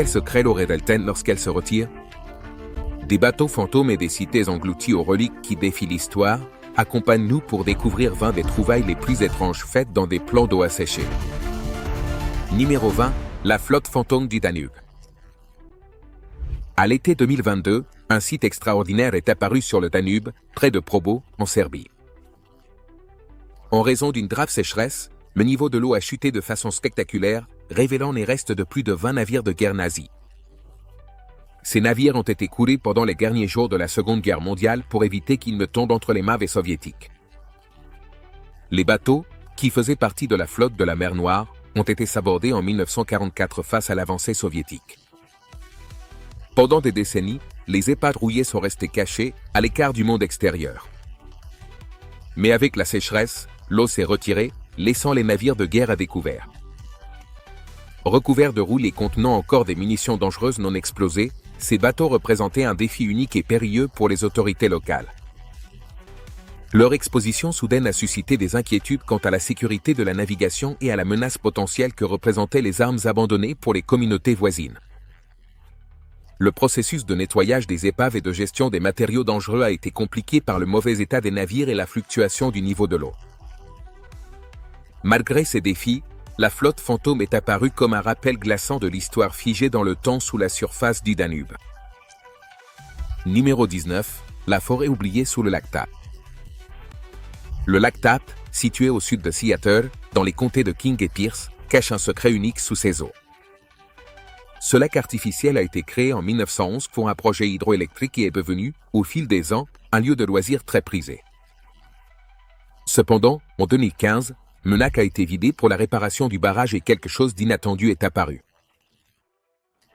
Quel secret l'eau révèle-t-elle lorsqu'elle se retire? Des bateaux fantômes et des cités englouties aux reliques qui défient l'histoire, accompagne-nous pour découvrir 20 des trouvailles les plus étranges faites dans des plans d'eau asséchés. Numéro 20, la flotte fantôme du Danube. À l'été 2022, un site extraordinaire est apparu sur le Danube, près de Probo, en Serbie. En raison d'une grave sécheresse, le niveau de l'eau a chuté de façon spectaculaire, révélant les restes de plus de 20 navires de guerre nazis. Ces navires ont été coulés pendant les derniers jours de la Seconde Guerre mondiale pour éviter qu'ils ne tombent entre les mains des soviétiques. Les bateaux, qui faisaient partie de la flotte de la mer Noire, ont été sabordés en 1944 face à l'avancée soviétique. Pendant des décennies, les épaves rouillées sont restées cachées, à l'écart du monde extérieur. Mais avec la sécheresse, l'eau s'est retirée, laissant les navires de guerre à découvert. Recouverts de rouille et contenant encore des munitions dangereuses non explosées, ces bateaux représentaient un défi unique et périlleux pour les autorités locales. Leur exposition soudaine a suscité des inquiétudes quant à la sécurité de la navigation et à la menace potentielle que représentaient les armes abandonnées pour les communautés voisines. Le processus de nettoyage des épaves et de gestion des matériaux dangereux a été compliqué par le mauvais état des navires et la fluctuation du niveau de l'eau. Malgré ces défis, la flotte fantôme est apparue comme un rappel glaçant de l'histoire figée dans le temps sous la surface du Danube. Numéro 19, la forêt oubliée sous le lac Tape. Le lac Tape, situé au sud de Seattle, dans les comtés de King et Pierce, cache un secret unique sous ses eaux. Ce lac artificiel a été créé en 1911 pour un projet hydroélectrique et est devenu, au fil des ans, un lieu de loisirs très prisé. Cependant, en 2015, le lac a été vidé pour la réparation du barrage et quelque chose d'inattendu est apparu.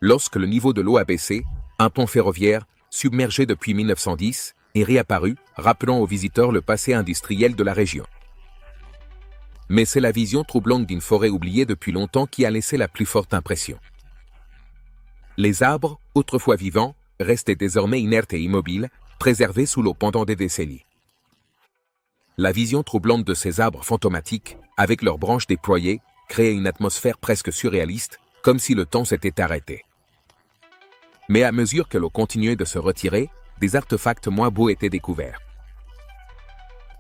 Lorsque le niveau de l'eau a baissé, un pont ferroviaire, submergé depuis 1910, est réapparu, rappelant aux visiteurs le passé industriel de la région. Mais c'est la vision troublante d'une forêt oubliée depuis longtemps qui a laissé la plus forte impression. Les arbres, autrefois vivants, restaient désormais inertes et immobiles, préservés sous l'eau pendant des décennies. La vision troublante de ces arbres fantomatiques, avec leurs branches déployées, créait une atmosphère presque surréaliste, comme si le temps s'était arrêté. Mais à mesure que l'eau continuait de se retirer, des artefacts moins beaux étaient découverts.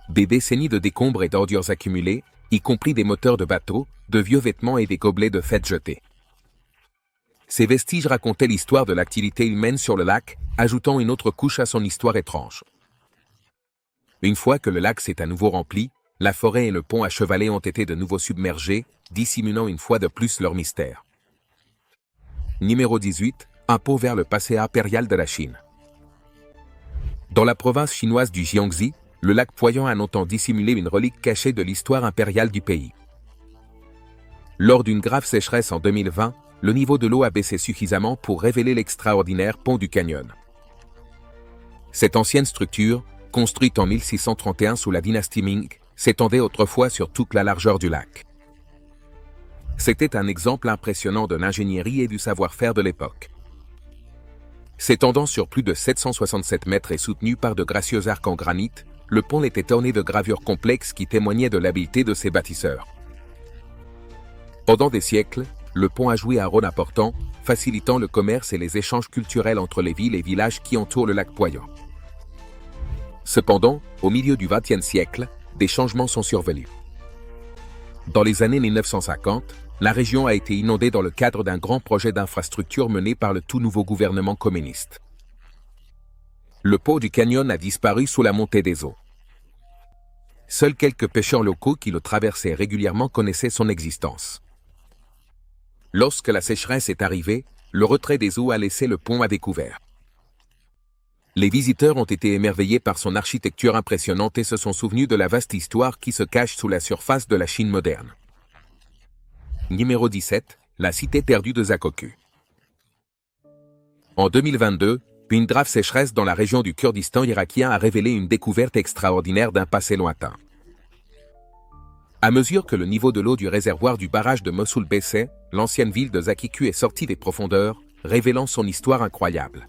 Des décennies de décombres et d'ordures accumulées, y compris des moteurs de bateaux, de vieux vêtements et des gobelets de fête jetés. Ces vestiges racontaient l'histoire de l'activité humaine sur le lac, ajoutant une autre couche à son histoire étrange. Une fois que le lac s'est à nouveau rempli, la forêt et le pont à chevalet ont été de nouveau submergés, dissimulant une fois de plus leur mystère. Numéro 18, un pont vers le passé impérial de la Chine. Dans la province chinoise du Jiangxi, le lac Poyang a longtemps dissimulé une relique cachée de l'histoire impériale du pays. Lors d'une grave sécheresse en 2020, le niveau de l'eau a baissé suffisamment pour révéler l'extraordinaire pont du Canyon. Cette ancienne structure, construite en 1631 sous la dynastie Ming, s'étendait autrefois sur toute la largeur du lac. C'était un exemple impressionnant de l'ingénierie et du savoir-faire de l'époque. S'étendant sur plus de 767 mètres et soutenu par de gracieux arcs en granit, le pont était orné de gravures complexes qui témoignaient de l'habileté de ses bâtisseurs. Pendant des siècles, le pont a joué un rôle important, facilitant le commerce et les échanges culturels entre les villes et villages qui entourent le lac Poyang. Cependant, au milieu du XXe siècle, des changements sont survenus. Dans les années 1950, la région a été inondée dans le cadre d'un grand projet d'infrastructure mené par le tout nouveau gouvernement communiste. Le pont du Canyon a disparu sous la montée des eaux. Seuls quelques pêcheurs locaux qui le traversaient régulièrement connaissaient son existence. Lorsque la sécheresse est arrivée, le retrait des eaux a laissé le pont à découvert. Les visiteurs ont été émerveillés par son architecture impressionnante et se sont souvenus de la vaste histoire qui se cache sous la surface de la Chine moderne. Numéro 17, la cité perdue de Zakoku. En 2022, une grave sécheresse dans la région du Kurdistan irakien a révélé une découverte extraordinaire d'un passé lointain. À mesure que le niveau de l'eau du réservoir du barrage de Mossoul baissait, l'ancienne ville de Zakiku est sortie des profondeurs, révélant son histoire incroyable.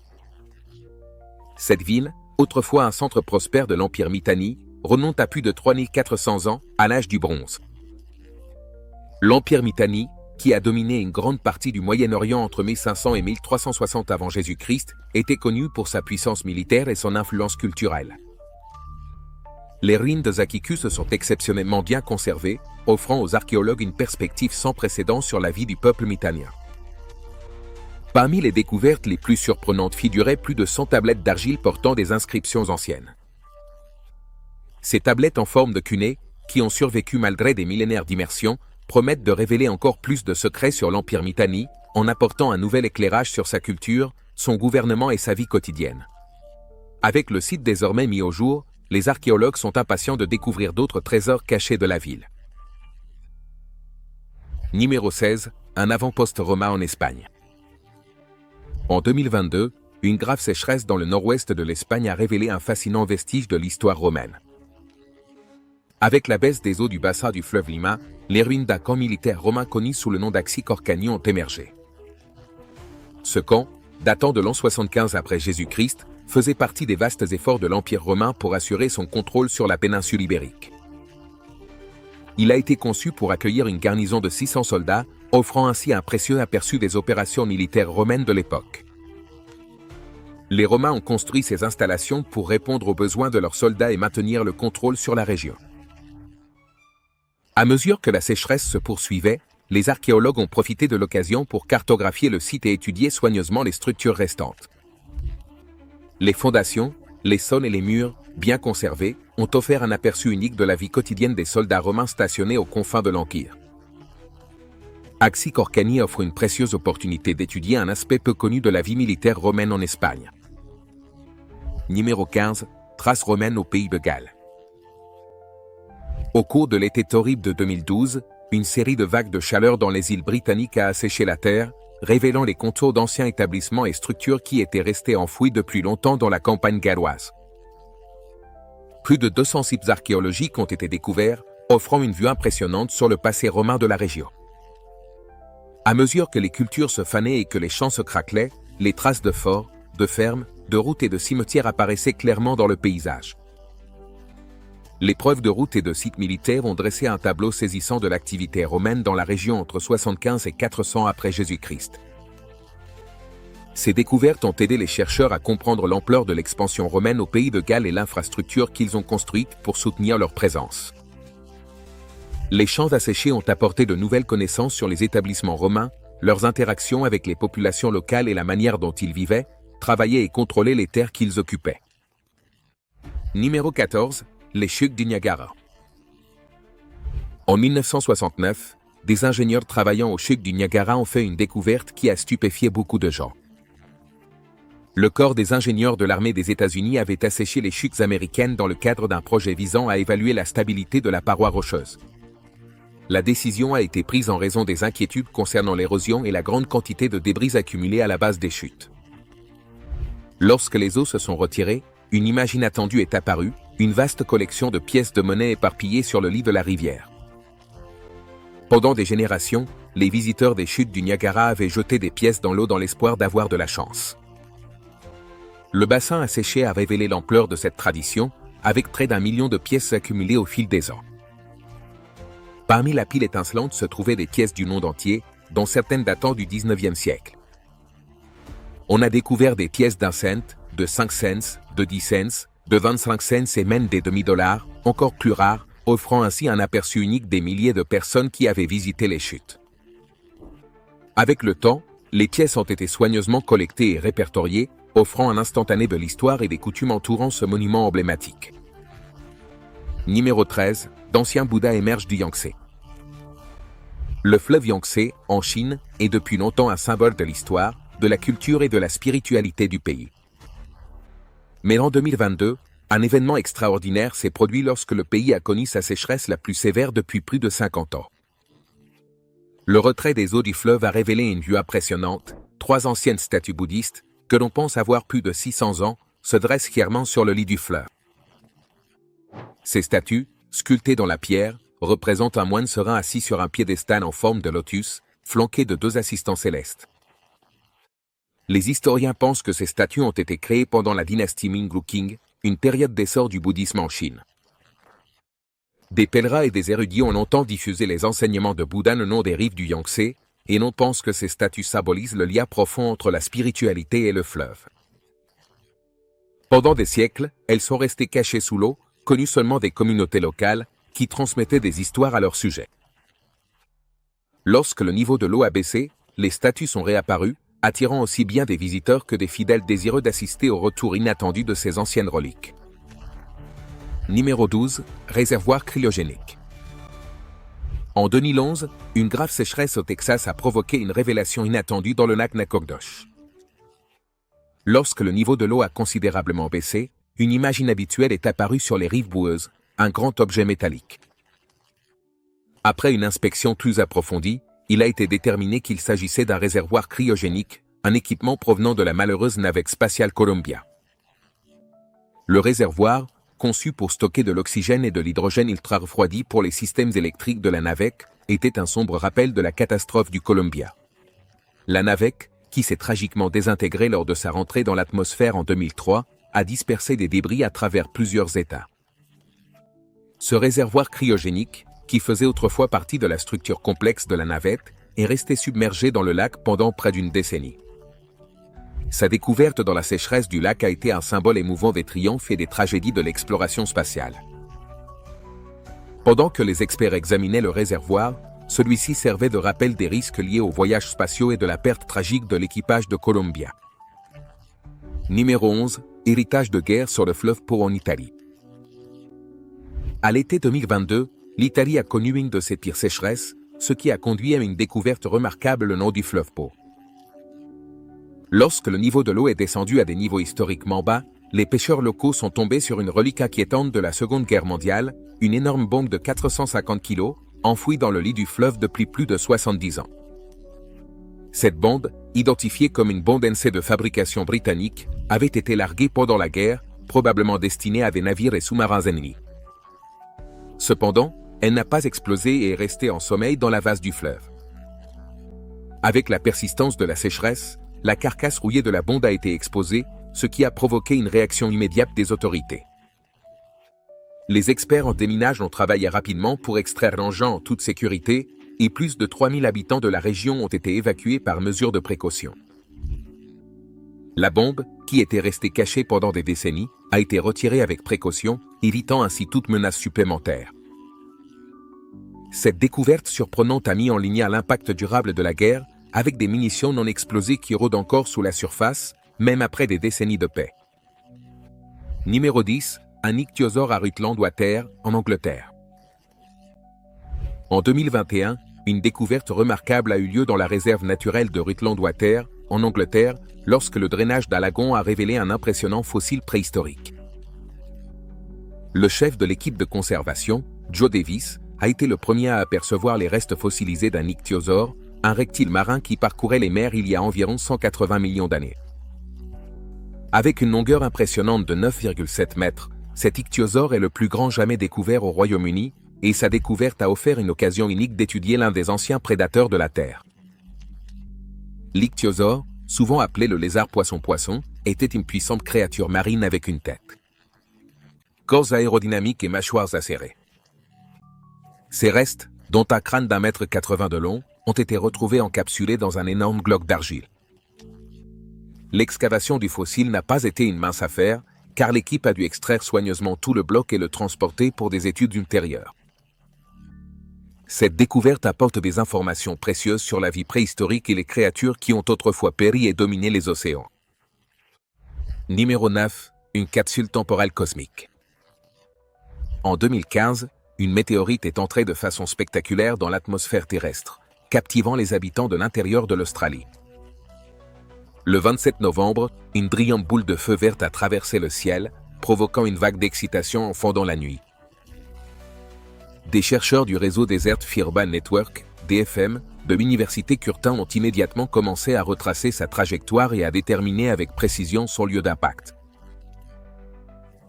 Cette ville, autrefois un centre prospère de l'Empire Mitanni, remonte à plus de 3400 ans, à l'âge du bronze. L'Empire Mitanni, qui a dominé une grande partie du Moyen-Orient entre 1500 et 1360 avant Jésus-Christ, était connu pour sa puissance militaire et son influence culturelle. Les ruines de Zakhikus sont exceptionnellement bien conservées, offrant aux archéologues une perspective sans précédent sur la vie du peuple mitanien. Parmi les découvertes les plus surprenantes figuraient plus de 100 tablettes d'argile portant des inscriptions anciennes. Ces tablettes en forme de cunée, qui ont survécu malgré des millénaires d'immersion, promettent de révéler encore plus de secrets sur l'Empire Mitanni, en apportant un nouvel éclairage sur sa culture, son gouvernement et sa vie quotidienne. Avec le site désormais mis au jour, les archéologues sont impatients de découvrir d'autres trésors cachés de la ville. Numéro 16, un avant-poste romain en Espagne. En 2022, une grave sécheresse dans le nord-ouest de l'Espagne a révélé un fascinant vestige de l'histoire romaine. Avec la baisse des eaux du bassin du fleuve Lima, les ruines d'un camp militaire romain connu sous le nom d'Axi Orcani ont émergé. Ce camp, datant de l'an 75 après Jésus-Christ, faisait partie des vastes efforts de l'Empire romain pour assurer son contrôle sur la péninsule ibérique. Il a été conçu pour accueillir une garnison de 600 soldats, offrant ainsi un précieux aperçu des opérations militaires romaines de l'époque. Les Romains ont construit ces installations pour répondre aux besoins de leurs soldats et maintenir le contrôle sur la région. À mesure que la sécheresse se poursuivait, les archéologues ont profité de l'occasion pour cartographier le site et étudier soigneusement les structures restantes. Les fondations, les sols et les murs, bien conservés, ont offert un aperçu unique de la vie quotidienne des soldats romains stationnés aux confins de l'Empire. Axi Orcani offre une précieuse opportunité d'étudier un aspect peu connu de la vie militaire romaine en Espagne. Numéro 15, traces romaines au pays de Galles. Au cours de l'été torride de 2012, une série de vagues de chaleur dans les îles britanniques a asséché la terre, révélant les contours d'anciens établissements et structures qui étaient restés enfouis depuis longtemps dans la campagne galloise. Plus de 200 sites archéologiques ont été découverts, offrant une vue impressionnante sur le passé romain de la région. À mesure que les cultures se fanaient et que les champs se craquelaient, les traces de forts, de fermes, de routes et de cimetières apparaissaient clairement dans le paysage. Les preuves de routes et de sites militaires ont dressé un tableau saisissant de l'activité romaine dans la région entre 75 et 400 après Jésus-Christ. Ces découvertes ont aidé les chercheurs à comprendre l'ampleur de l'expansion romaine au pays de Galles et l'infrastructure qu'ils ont construite pour soutenir leur présence. Les champs asséchés ont apporté de nouvelles connaissances sur les établissements romains, leurs interactions avec les populations locales et la manière dont ils vivaient, travaillaient et contrôlaient les terres qu'ils occupaient. Numéro 14. Les chutes du Niagara. En 1969, des ingénieurs travaillant aux chutes du Niagara ont fait une découverte qui a stupéfié beaucoup de gens. Le corps des ingénieurs de l'armée des États-Unis avait asséché les chutes américaines dans le cadre d'un projet visant à évaluer la stabilité de la paroi rocheuse. La décision a été prise en raison des inquiétudes concernant l'érosion et la grande quantité de débris accumulés à la base des chutes. Lorsque les eaux se sont retirées, une image inattendue est apparue, une vaste collection de pièces de monnaie éparpillées sur le lit de la rivière. Pendant des générations, les visiteurs des chutes du Niagara avaient jeté des pièces dans l'eau dans l'espoir d'avoir de la chance. Le bassin asséché a révélé l'ampleur de cette tradition, avec près d'1 million de pièces accumulées au fil des ans. Parmi la pile étincelante se trouvaient des pièces du monde entier, dont certaines datant du 19e siècle. On a découvert des pièces d'1 cent, de 5 cents, de 10 cents, de 25 cents et même des demi-dollars, encore plus rares, offrant ainsi un aperçu unique des milliers de personnes qui avaient visité les chutes. Avec le temps, les pièces ont été soigneusement collectées et répertoriées, offrant un instantané de l'histoire et des coutumes entourant ce monument emblématique. Numéro 13. D'anciens Bouddhas émergent du Yangtze. Le fleuve Yangtze, en Chine, est depuis longtemps un symbole de l'histoire, de la culture et de la spiritualité du pays. Mais en 2022, un événement extraordinaire s'est produit lorsque le pays a connu sa sécheresse la plus sévère depuis plus de 50 ans. Le retrait des eaux du fleuve a révélé une vue impressionnante. 3 anciennes statues bouddhistes, que l'on pense avoir plus de 600 ans, se dressent fièrement sur le lit du fleuve. Ces statues, sculptées dans la pierre, représentent un moine serein assis sur un piédestal en forme de lotus, flanqué de 2 assistants célestes. Les historiens pensent que ces statues ont été créées pendant la dynastie Ming Qing, une période d'essor du bouddhisme en Chine. Des pèlerins et des érudits ont longtemps diffusé les enseignements de Bouddha le long des rives du Yangtze, et l'on pense que ces statues symbolisent le lien profond entre la spiritualité et le fleuve. Pendant des siècles, elles sont restées cachées sous l'eau, connues seulement des communautés locales, qui transmettaient des histoires à leur sujet. Lorsque le niveau de l'eau a baissé, les statues sont réapparues, attirant aussi bien des visiteurs que des fidèles désireux d'assister au retour inattendu de ces anciennes reliques. Numéro 12. Réservoir cryogénique. En 2011, une grave sécheresse au Texas a provoqué une révélation inattendue dans le lac Nacogdoches. Lorsque le niveau de l'eau a considérablement baissé, une image inhabituelle est apparue sur les rives boueuses, un grand objet métallique. Après une inspection plus approfondie, il a été déterminé qu'il s'agissait d'un réservoir cryogénique, un équipement provenant de la malheureuse navette spatiale Columbia. Le réservoir, conçu pour stocker de l'oxygène et de l'hydrogène ultra refroidi pour les systèmes électriques de la navette, était un sombre rappel de la catastrophe du Columbia. La navette, qui s'est tragiquement désintégrée lors de sa rentrée dans l'atmosphère en 2003, a dispersé des débris à travers plusieurs États. Ce réservoir cryogénique, qui faisait autrefois partie de la structure complexe de la navette, est resté submergé dans le lac pendant près d'une décennie. Sa découverte dans la sécheresse du lac a été un symbole émouvant des triomphes et des tragédies de l'exploration spatiale. Pendant que les experts examinaient le réservoir, celui-ci servait de rappel des risques liés aux voyages spatiaux et de la perte tragique de l'équipage de Columbia. Numéro 11. Héritage de guerre sur le fleuve Po en Italie. À l'été 2022, l'Italie a connu une de ses pires sécheresses, ce qui a conduit à une découverte remarquable le long du fleuve Po. Lorsque le niveau de l'eau est descendu à des niveaux historiquement bas, les pêcheurs locaux sont tombés sur une relique inquiétante de la Seconde Guerre mondiale, une énorme bombe de 450 kg, enfouie dans le lit du fleuve depuis plus de 70 ans. Cette bombe, identifiée comme une bombe NC de fabrication britannique, avait été larguée pendant la guerre, probablement destinée à des navires et sous-marins ennemis. Cependant, elle n'a pas explosé et est restée en sommeil dans la vase du fleuve. Avec la persistance de la sécheresse, la carcasse rouillée de la bombe a été exposée, ce qui a provoqué une réaction immédiate des autorités. Les experts en déminage ont travaillé rapidement pour extraire l'engin en toute sécurité, et plus de 3000 habitants de la région ont été évacués par mesure de précaution. La bombe, qui était restée cachée pendant des décennies, a été retirée avec précaution, évitant ainsi toute menace supplémentaire. Cette découverte surprenante a mis en lumière l'impact durable de la guerre, avec des munitions non explosées qui rôdent encore sous la surface, même après des décennies de paix. Numéro 10. Un ichthyosaure à Rutland Water, en Angleterre. En 2021, une découverte remarquable a eu lieu dans la réserve naturelle de Rutland Water, en Angleterre, lorsque le drainage d'un lagon a révélé un impressionnant fossile préhistorique. Le chef de l'équipe de conservation, Joe Davis, a été le premier à apercevoir les restes fossilisés d'un ichthyosaure, un reptile marin qui parcourait les mers il y a environ 180 millions d'années. Avec une longueur impressionnante de 9,7 mètres, cet ichthyosaure est le plus grand jamais découvert au Royaume-Uni, et sa découverte a offert une occasion unique d'étudier l'un des anciens prédateurs de la Terre. L'ichthyosaure, souvent appelé le lézard poisson-poisson, était une puissante créature marine avec une tête, corps aérodynamique et mâchoires acérées. Ces restes, dont un crâne d'1,80 m de long, ont été retrouvés encapsulés dans un énorme bloc d'argile. L'excavation du fossile n'a pas été une mince affaire, car l'équipe a dû extraire soigneusement tout le bloc et le transporter pour des études ultérieures. Cette découverte apporte des informations précieuses sur la vie préhistorique et les créatures qui ont autrefois péri et dominé les océans. Numéro 9. Une capsule temporelle cosmique. En 2015, une météorite est entrée de façon spectaculaire dans l'atmosphère terrestre, captivant les habitants de l'intérieur de l'Australie. Le 27 novembre, une brillante boule de feu verte a traversé le ciel, provoquant une vague d'excitation en fondant la nuit. Des chercheurs du réseau des Earth Urban Network, DFM, de l'université Curtin ont immédiatement commencé à retracer sa trajectoire et à déterminer avec précision son lieu d'impact.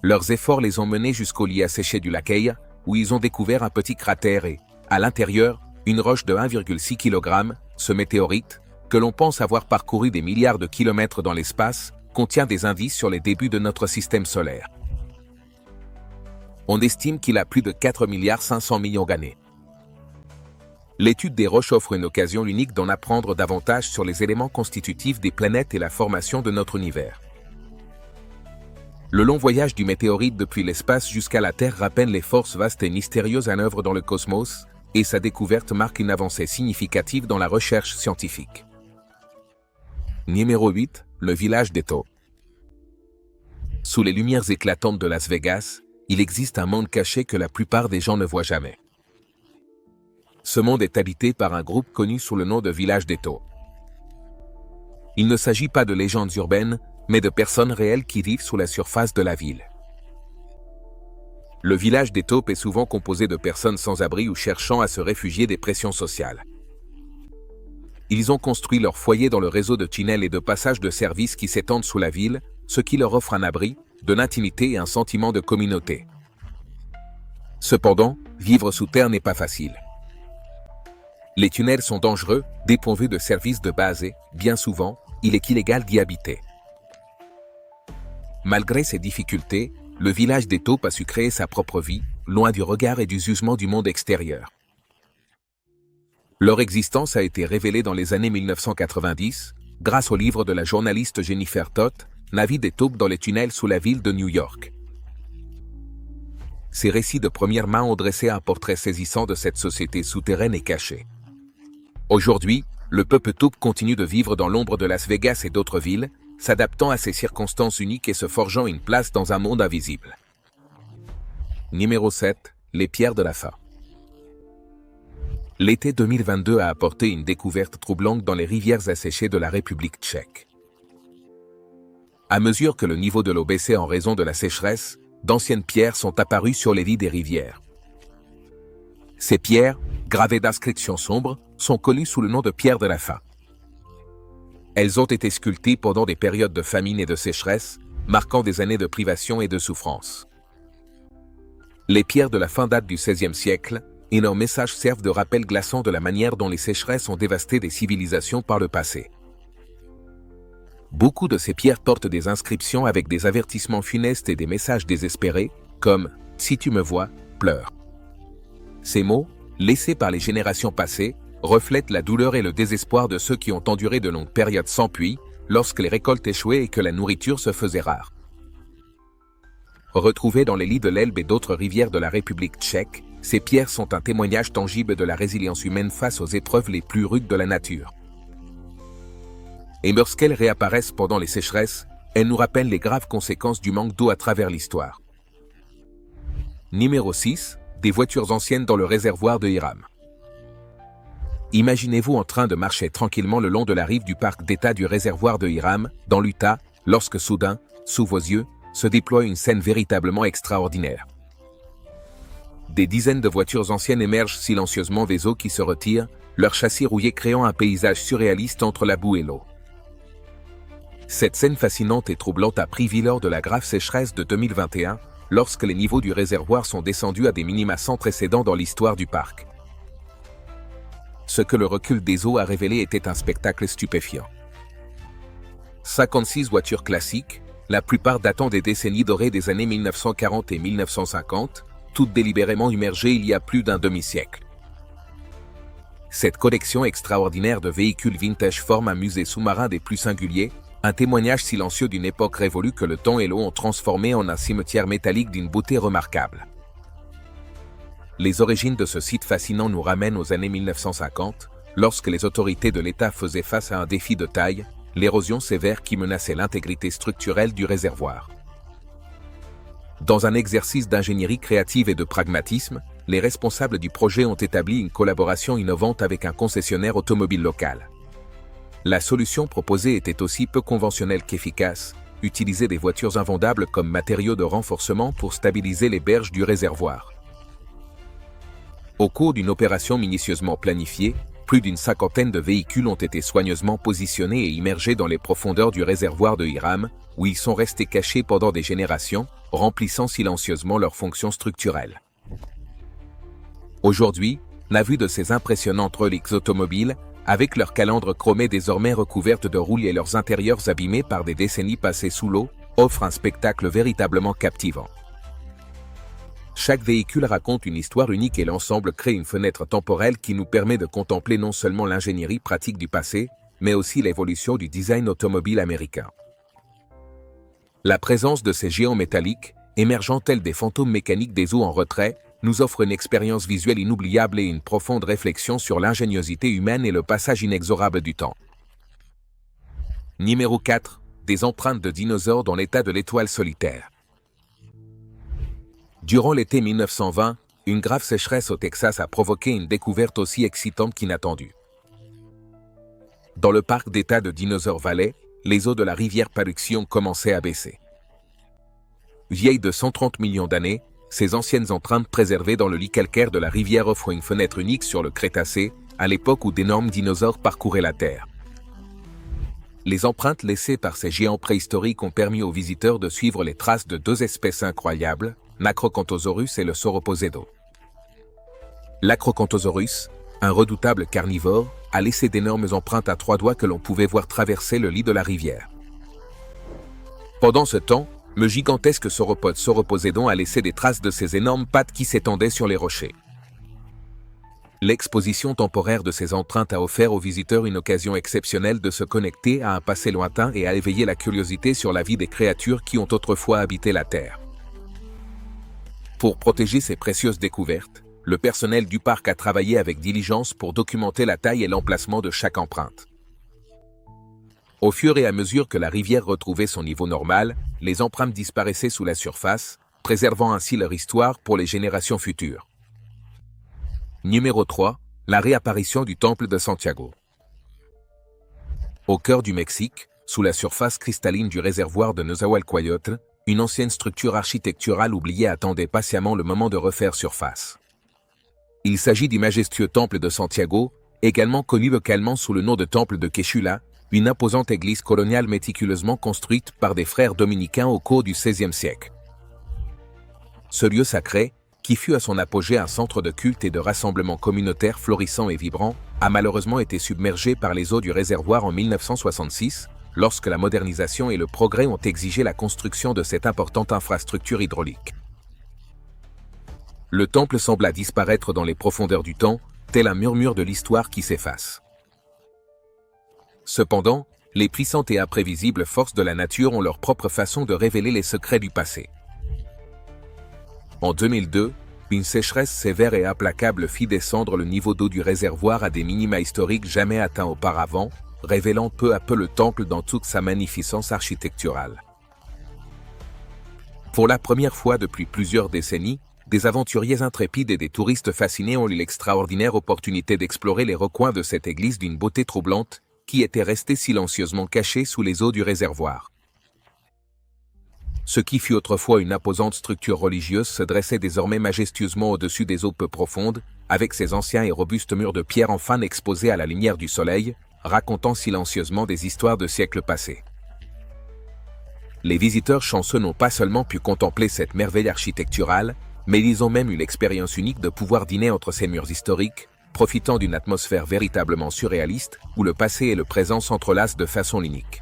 Leurs efforts les ont menés jusqu'au lit asséché du lac Eyre, où ils ont découvert un petit cratère et, à l'intérieur, une roche de 1,6 kg, ce météorite, que l'on pense avoir parcouru des milliards de kilomètres dans l'espace, contient des indices sur les débuts de notre système solaire. On estime qu'il a plus de 4,5 milliards d'années. L'étude des roches offre une occasion unique d'en apprendre davantage sur les éléments constitutifs des planètes et la formation de notre univers. Le long voyage du météorite depuis l'espace jusqu'à la Terre rappelle les forces vastes et mystérieuses en œuvre dans le cosmos, et sa découverte marque une avancée significative dans la recherche scientifique. Numéro 8, le village des taupes. Sous les lumières éclatantes de Las Vegas, il existe un monde caché que la plupart des gens ne voient jamais. Ce monde est habité par un groupe connu sous le nom de village des taupes. Il ne s'agit pas de légendes urbaines, mais de personnes réelles qui vivent sous la surface de la ville. Le village des taupes est souvent composé de personnes sans abri ou cherchant à se réfugier des pressions sociales. Ils ont construit leur foyer dans le réseau de tunnels et de passages de services qui s'étendent sous la ville, ce qui leur offre un abri, de l'intimité et un sentiment de communauté. Cependant, vivre sous terre n'est pas facile. Les tunnels sont dangereux, dépourvus de services de base et, bien souvent, il est illégal d'y habiter. Malgré ces difficultés, le village des taupes a su créer sa propre vie, loin du regard et du jugement du monde extérieur. Leur existence a été révélée dans les années 1990, grâce au livre de la journaliste Jennifer Todt, La vie des taupes dans les tunnels sous la ville de New York. Ces récits de première main ont dressé un portrait saisissant de cette société souterraine et cachée. Aujourd'hui, le peuple taupe continue de vivre dans l'ombre de Las Vegas et d'autres villes, s'adaptant à ces circonstances uniques et se forgeant une place dans un monde invisible. Numéro 7, les pierres de la faim. L'été 2022 a apporté une découverte troublante dans les rivières asséchées de la République tchèque. À mesure que le niveau de l'eau baissait en raison de la sécheresse, d'anciennes pierres sont apparues sur les lits des rivières. Ces pierres, gravées d'inscriptions sombres, sont connues sous le nom de pierres de la faim. Elles ont été sculptées pendant des périodes de famine et de sécheresse, marquant des années de privation et de souffrance. Les pierres de la faim datent du XVIe siècle, et leurs messages servent de rappel glaçant de la manière dont les sécheresses ont dévasté des civilisations par le passé. Beaucoup de ces pierres portent des inscriptions avec des avertissements funestes et des messages désespérés, comme « Si tu me vois, pleure ». Ces mots, laissés par les générations passées, reflètent la douleur et le désespoir de ceux qui ont enduré de longues périodes sans pluie, lorsque les récoltes échouaient et que la nourriture se faisait rare. Retrouvées dans les lits de l'Elbe et d'autres rivières de la République tchèque, ces pierres sont un témoignage tangible de la résilience humaine face aux épreuves les plus rudes de la nature. Et lorsqu'elles réapparaissent pendant les sécheresses, elles nous rappellent les graves conséquences du manque d'eau à travers l'histoire. Numéro 6, des voitures anciennes dans le réservoir de Hiram. Imaginez-vous en train de marcher tranquillement le long de la rive du parc d'État du réservoir de Hiram, dans l'Utah, lorsque soudain, sous vos yeux, se déploie une scène véritablement extraordinaire. Des dizaines de voitures anciennes émergent silencieusement des eaux qui se retirent, leurs châssis rouillés créant un paysage surréaliste entre la boue et l'eau. Cette scène fascinante et troublante a pris vie lors de la grave sécheresse de 2021, lorsque les niveaux du réservoir sont descendus à des minima sans précédent dans l'histoire du parc. Ce que le recul des eaux a révélé était un spectacle stupéfiant. 56 voitures classiques, la plupart datant des décennies dorées des années 1940 et 1950, toutes délibérément immergées il y a plus d'un demi-siècle. Cette collection extraordinaire de véhicules vintage forme un musée sous-marin des plus singuliers, un témoignage silencieux d'une époque révolue que le temps et l'eau ont transformé en un cimetière métallique d'une beauté remarquable. Les origines de ce site fascinant nous ramènent aux années 1950, lorsque les autorités de l'État faisaient face à un défi de taille, l'érosion sévère qui menaçait l'intégrité structurelle du réservoir. Dans un exercice d'ingénierie créative et de pragmatisme, les responsables du projet ont établi une collaboration innovante avec un concessionnaire automobile local. La solution proposée était aussi peu conventionnelle qu'efficace, utiliser des voitures invendables comme matériau de renforcement pour stabiliser les berges du réservoir. Au cours d'une opération minutieusement planifiée, plus d'une cinquantaine de véhicules ont été soigneusement positionnés et immergés dans les profondeurs du réservoir de Hiram, où ils sont restés cachés pendant des générations, remplissant silencieusement leurs fonctions structurelles. Aujourd'hui, la vue de ces impressionnantes reliques automobiles, avec leurs calandres chromées désormais recouvertes de rouille et leurs intérieurs abîmés par des décennies passées sous l'eau, offre un spectacle véritablement captivant. Chaque véhicule raconte une histoire unique et l'ensemble crée une fenêtre temporelle qui nous permet de contempler non seulement l'ingénierie pratique du passé, mais aussi l'évolution du design automobile américain. La présence de ces géants métalliques, émergeant tels des fantômes mécaniques des eaux en retrait, nous offre une expérience visuelle inoubliable et une profonde réflexion sur l'ingéniosité humaine et le passage inexorable du temps. Numéro 4. Des empreintes de dinosaures dans l'état de l'étoile solitaire. Durant l'été 1920, une grave sécheresse au Texas a provoqué une découverte aussi excitante qu'inattendue. Dans le parc d'état de Dinosaur Valley, les eaux de la rivière Paluxy ont commencé à baisser. Vieilles de 130 millions d'années, ces anciennes empreintes préservées dans le lit calcaire de la rivière offrent une fenêtre unique sur le Crétacé, à l'époque où d'énormes dinosaures parcouraient la Terre. Les empreintes laissées par ces géants préhistoriques ont permis aux visiteurs de suivre les traces de deux espèces incroyables, l'Acrocanthosaurus et le Sauroposeidon. L'Acrocanthosaurus, un redoutable carnivore, a laissé d'énormes empreintes à 3 doigts que l'on pouvait voir traverser le lit de la rivière. Pendant ce temps, le gigantesque sauropode Sauroposeidon a laissé des traces de ses énormes pattes qui s'étendaient sur les rochers. L'exposition temporaire de ces empreintes a offert aux visiteurs une occasion exceptionnelle de se connecter à un passé lointain et à éveiller la curiosité sur la vie des créatures qui ont autrefois habité la Terre. Pour protéger ces précieuses découvertes, le personnel du parc a travaillé avec diligence pour documenter la taille et l'emplacement de chaque empreinte. Au fur et à mesure que la rivière retrouvait son niveau normal, les empreintes disparaissaient sous la surface, préservant ainsi leur histoire pour les générations futures. Numéro 3. La réapparition du temple de Santiago. Au cœur du Mexique, sous la surface cristalline du réservoir de Nezahualcóyotl, une ancienne structure architecturale oubliée attendait patiemment le moment de refaire surface. Il s'agit du majestueux temple de Santiago, également connu localement sous le nom de temple de Quechula, une imposante église coloniale méticuleusement construite par des frères dominicains au cours du XVIe siècle. Ce lieu sacré, qui fut à son apogée un centre de culte et de rassemblement communautaire florissant et vibrant, a malheureusement été submergé par les eaux du réservoir en 1966, lorsque la modernisation et le progrès ont exigé la construction de cette importante infrastructure hydraulique. Le temple sembla disparaître dans les profondeurs du temps, tel un murmure de l'histoire qui s'efface. Cependant, les puissantes et imprévisibles forces de la nature ont leur propre façon de révéler les secrets du passé. En 2002, une sécheresse sévère et implacable fit descendre le niveau d'eau du réservoir à des minima historiques jamais atteints auparavant, révélant peu à peu le temple dans toute sa magnificence architecturale. Pour la première fois depuis plusieurs décennies, des aventuriers intrépides et des touristes fascinés ont eu l'extraordinaire opportunité d'explorer les recoins de cette église d'une beauté troublante, qui était restée silencieusement cachée sous les eaux du réservoir. Ce qui fut autrefois une imposante structure religieuse se dressait désormais majestueusement au-dessus des eaux peu profondes, avec ses anciens et robustes murs de pierre enfin exposés à la lumière du soleil, racontant silencieusement des histoires de siècles passés. Les visiteurs chanceux n'ont pas seulement pu contempler cette merveille architecturale, mais ils ont même eu l'expérience unique de pouvoir dîner entre ces murs historiques, profitant d'une atmosphère véritablement surréaliste, où le passé et le présent s'entrelacent de façon unique.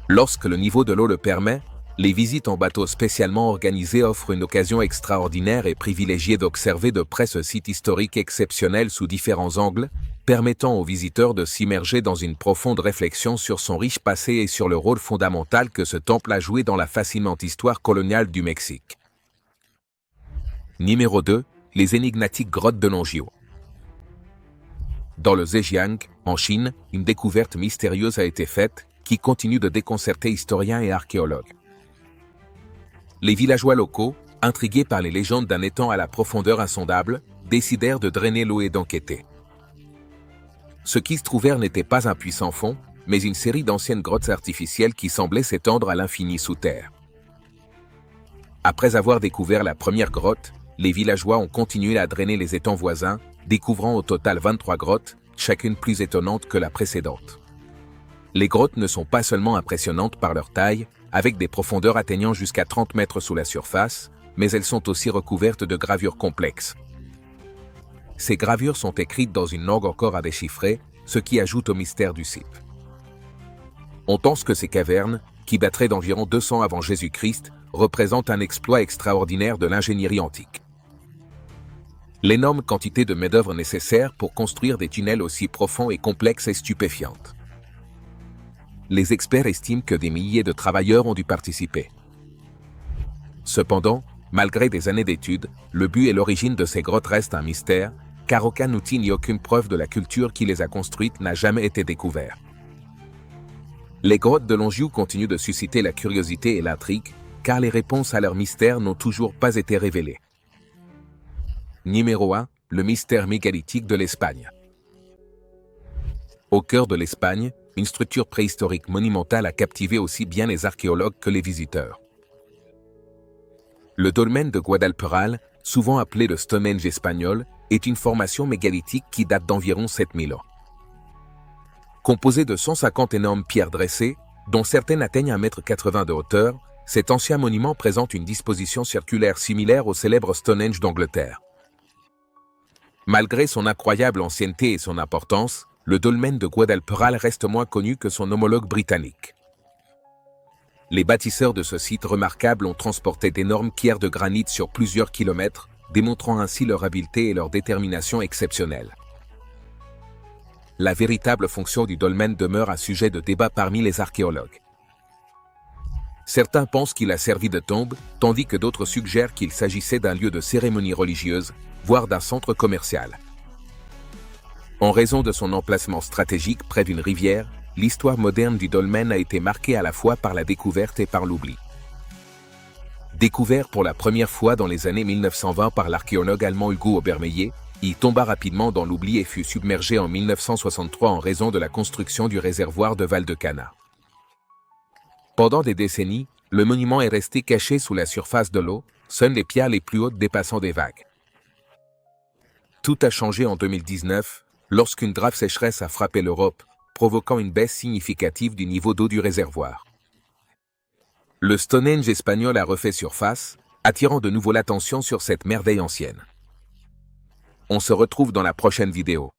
Lorsque le niveau de l'eau le permet, les visites en bateau spécialement organisées offrent une occasion extraordinaire et privilégiée d'observer de près ce site historique exceptionnel sous différents angles, permettant aux visiteurs de s'immerger dans une profonde réflexion sur son riche passé et sur le rôle fondamental que ce temple a joué dans la fascinante histoire coloniale du Mexique. Numéro 2. Les énigmatiques grottes de Longjiao. Dans le Zhejiang, en Chine, une découverte mystérieuse a été faite, qui continue de déconcerter historiens et archéologues. Les villageois locaux, intrigués par les légendes d'un étang à la profondeur insondable, décidèrent de drainer l'eau et d'enquêter. Ce qui se trouvèrent n'était pas un puissant fond, mais une série d'anciennes grottes artificielles qui semblaient s'étendre à l'infini sous terre. Après avoir découvert la première grotte, les villageois ont continué à drainer les étangs voisins, découvrant au total 23 grottes, chacune plus étonnante que la précédente. Les grottes ne sont pas seulement impressionnantes par leur taille, avec des profondeurs atteignant jusqu'à 30 mètres sous la surface, mais elles sont aussi recouvertes de gravures complexes. Ces gravures sont écrites dans une langue encore à déchiffrer, ce qui ajoute au mystère du site. On pense que ces cavernes, qui battraient d'environ 200 avant Jésus-Christ, représente un exploit extraordinaire de l'ingénierie antique. L'énorme quantité de main-d'œuvre nécessaire pour construire des tunnels aussi profonds et complexes est stupéfiante. Les experts estiment que des milliers de travailleurs ont dû participer. Cependant, malgré des années d'études, le but et l'origine de ces grottes restent un mystère, car aucun outil ni aucune preuve de la culture qui les a construites n'a jamais été découvert. Les grottes de Longiou continuent de susciter la curiosité et l'intrigue, car les réponses à leurs mystères n'ont toujours pas été révélées. Numéro 1. Le mystère mégalithique de l'Espagne. Au cœur de l'Espagne, une structure préhistorique monumentale a captivé aussi bien les archéologues que les visiteurs. Le dolmen de Guadalperal, souvent appelé le Stonehenge espagnol, est une formation mégalithique qui date d'environ 7000 ans. Composé de 150 énormes pierres dressées, dont certaines atteignent 1,80 m de hauteur, cet ancien monument présente une disposition circulaire similaire au célèbre Stonehenge d'Angleterre. Malgré son incroyable ancienneté et son importance, le dolmen de Guadalperal reste moins connu que son homologue britannique. Les bâtisseurs de ce site remarquable ont transporté d'énormes pierres de granit sur plusieurs kilomètres, démontrant ainsi leur habileté et leur détermination exceptionnelles. La véritable fonction du dolmen demeure un sujet de débat parmi les archéologues. Certains pensent qu'il a servi de tombe, tandis que d'autres suggèrent qu'il s'agissait d'un lieu de cérémonie religieuse, voire d'un centre commercial. En raison de son emplacement stratégique près d'une rivière, l'histoire moderne du dolmen a été marquée à la fois par la découverte et par l'oubli. Découvert pour la première fois dans les années 1920 par l'archéologue allemand Hugo Obermeyer, il tomba rapidement dans l'oubli et fut submergé en 1963 en raison de la construction du réservoir de Val-de-Cana. Pendant des décennies, le monument est resté caché sous la surface de l'eau, seules les pierres les plus hautes dépassant des vagues. Tout a changé en 2019, lorsqu'une grave sécheresse a frappé l'Europe, provoquant une baisse significative du niveau d'eau du réservoir. Le Stonehenge espagnol a refait surface, attirant de nouveau l'attention sur cette merveille ancienne. On se retrouve dans la prochaine vidéo.